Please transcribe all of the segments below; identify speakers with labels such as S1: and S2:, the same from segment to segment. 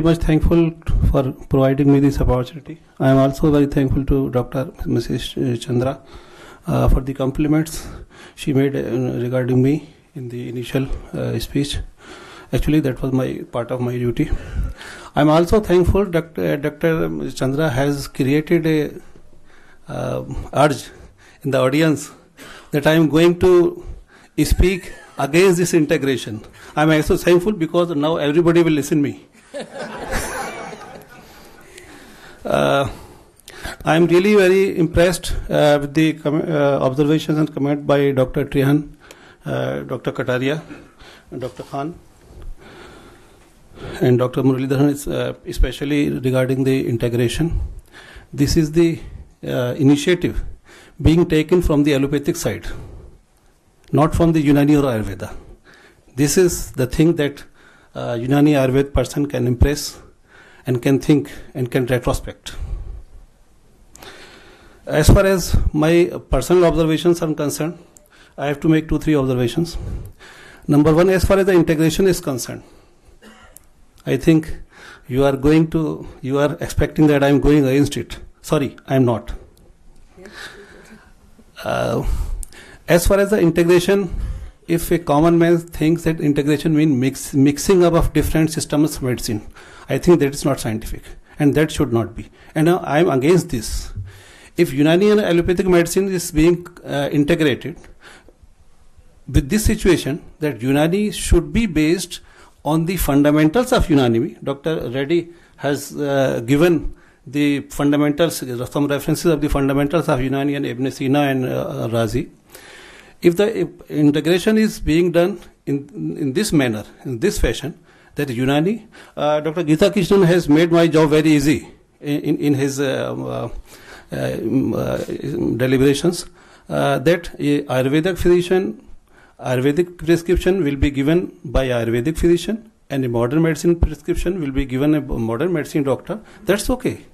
S1: Much thankful for providing me this opportunity. I am also very thankful to Dr. Mrs. Chandra for the compliments she made regarding me in the initial speech. Actually, that was part of my duty. I am also thankful Dr. Chandra has created a urge in the audience that I am going to speak against this integration. I am also thankful because now everybody will listen me. I am really very impressed with the observations and comment by Dr. Trehan, Dr. Kataria, Dr. Khan, and Dr. Muralidharan, especially regarding the integration. This is the initiative being taken from the allopathic side, not from the Unani or Ayurveda. This is the thing that Unani Ayurveda person can impress and can think and can retrospect. As far as my personal observations are concerned, I have to make 2-3 observations. Number one, as far as the integration is concerned, I think you are expecting that I am going against it. Sorry, I am not. As far as the integration, if a common man thinks that integration means mixing up of different systems of medicine, I think that is not scientific, and that should not be. And I am against this. If Unani and allopathic medicine is being integrated, with this situation, that Unani should be based on the fundamentals of Unani. Dr. Reddy has given the fundamentals, some references of the fundamentals of Unani and Ibn Sina and Razi. If the integration is being done in this manner, in this fashion, that Unani, Dr. Geeta Krishnan has made my job very easy in his deliberations, that a Ayurvedic physician, Ayurvedic prescription will be given by Ayurvedic physician, and a modern medicine prescription will be given a modern medicine doctor. That's okay.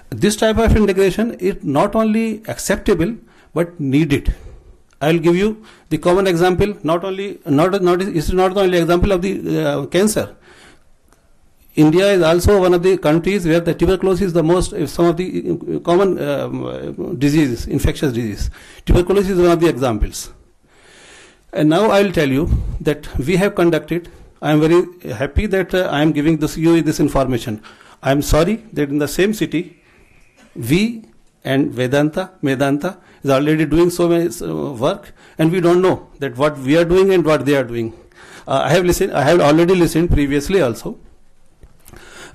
S1: This type of integration is not only acceptable but needed. I will give you the common example. It's not the only example of the cancer. India is also one of the countries where the tuberculosis is the most, some of the common diseases, infectious disease. Tuberculosis is one of the examples. And now I will tell you that we have conducted. I am very happy that I am giving you this information. I am sorry that in the same city, we and Vedanta is already doing so much work, and we don't know that what we are doing and what they are doing. I have already listened previously also.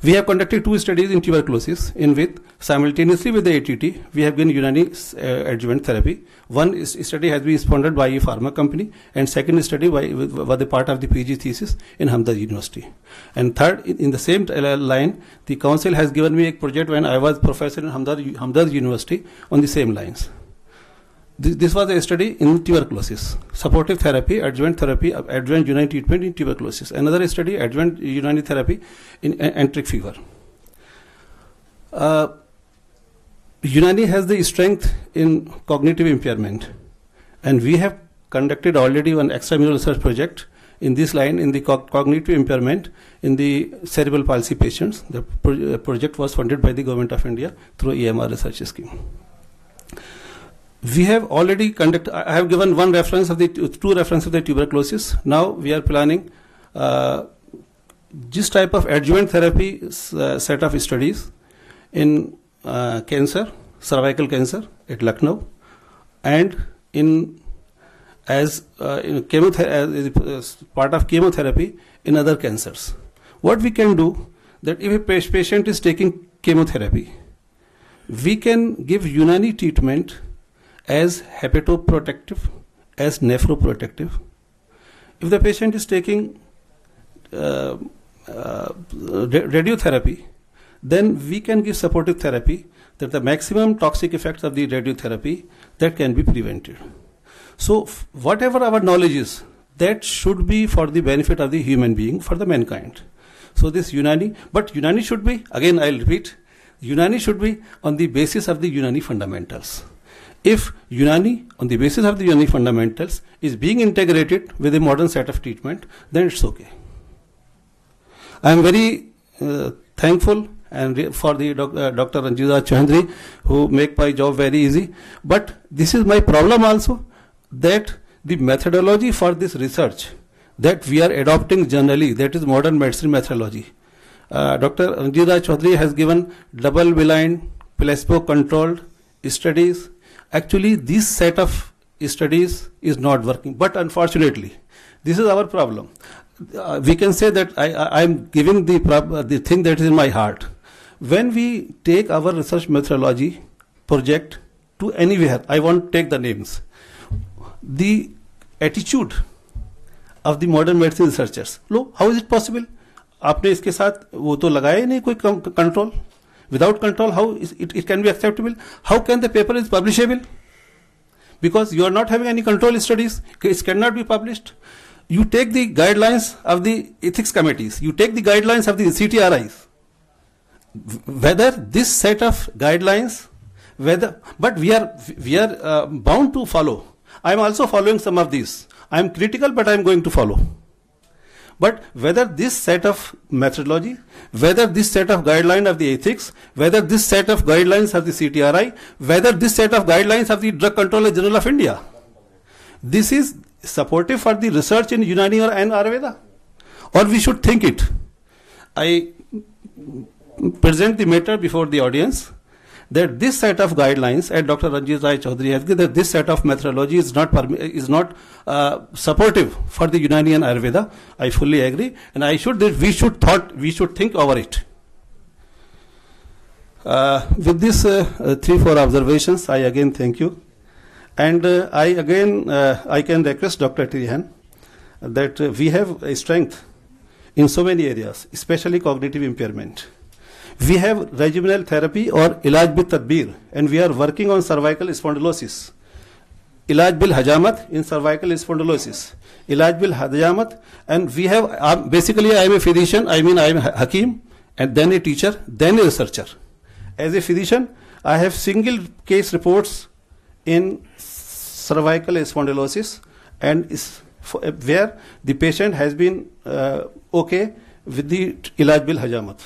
S1: We have conducted 2 studies in tuberculosis, in which simultaneously with the ATT, we have given Unani adjuvant therapy. One study has been sponsored by a pharma company, and second study was the part of the PG thesis in Hamdard University. And third, in the same line, the council has given me a project when I was professor in Hamdard University on the same lines. This was a study in tuberculosis, supportive therapy, adjuvant Unani treatment in tuberculosis. Another study, adjuvant Unani therapy in enteric fever. Unani has the strength in cognitive impairment, and we have conducted already one extramural research project in this line, in the cognitive impairment in the cerebral palsy patients. The project was funded by the Government of India through EMR research scheme. We have already conducted, I have given 2 references of the tuberculosis. Now we are planning this type of adjuvant therapy set of studies in cancer, cervical cancer at Lucknow, and as part of chemotherapy in other cancers. What we can do, that if a patient is taking chemotherapy, we can give Unani treatment as hepatoprotective, as nephroprotective. If the patient is taking radiotherapy, then we can give supportive therapy, that the maximum toxic effects of the radiotherapy that can be prevented. So whatever our knowledge is, that should be for the benefit of the human being, for the mankind. So this Unani, but Unani should be, again I will repeat, Unani should be on the basis of the Unani fundamentals. If Unani, on the basis of the Unani fundamentals, is being integrated with a modern set of treatment, then it's okay. I am very thankful and for the Dr. Ranjit Chaudhary, who make my job very easy. But this is my problem also, that the methodology for this research that we are adopting generally, that is modern medicine methodology. Dr. Ranjit Chaudhary has given double-blind, placebo-controlled studies. Actually, this set of studies is not working. But unfortunately, this is our problem. We can say that I am giving the thing that is in my heart. When we take our research methodology project to anywhere, I won't take the names, the attitude of the modern medicine researchers, low, how is it possible? आपने इसके साथ वो तो लगाया ही नहीं कोई control. Without control, how it can be acceptable? How can the paper is publishable? Because you are not having any control studies, it cannot be published. You take the guidelines of the ethics committees, you take the guidelines of the CTRIs, whether this set of guidelines, but we are bound to follow. I am also following some of these. I am critical, but I am going to follow. But whether this set of methodology, whether this set of guidelines of the ethics, whether this set of guidelines of the CTRI, whether this set of guidelines of the Drug Controller General of India, this is supportive for the research in Unani and Ayurveda, or we should think it. I present the matter before the audience that this set of guidelines, and Dr. Ranjit Rai Chaudhary has given that this set of methodology is not supportive for the Unani and Ayurveda. I fully agree, and we should think over it. With these 3-4 observations, I again thank you, and I can request Dr. Trihan that we have a strength in so many areas, especially cognitive impairment. We have regimenal therapy or ilaj bil tadbir, and we are working on cervical spondylosis. Ilaj bil hajamat in cervical spondylosis. Ilaj bil hajamat, and we have, basically I am a physician, I am a Hakim, and then a teacher, then a researcher. As a physician, I have single case reports in cervical spondylosis, and where the patient has been okay with the ilaj bil hajamat,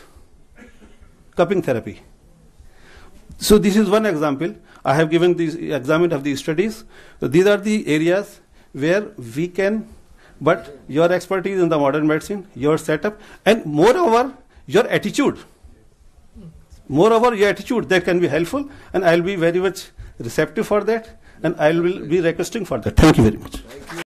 S1: cupping therapy. So this is one example. I have given this example of the studies. So these are the areas where we can, but your expertise in the modern medicine, your setup, and moreover your attitude. Moreover your attitude, that can be helpful, and I will be very much receptive for that, and I will be requesting for that. Thank you very much.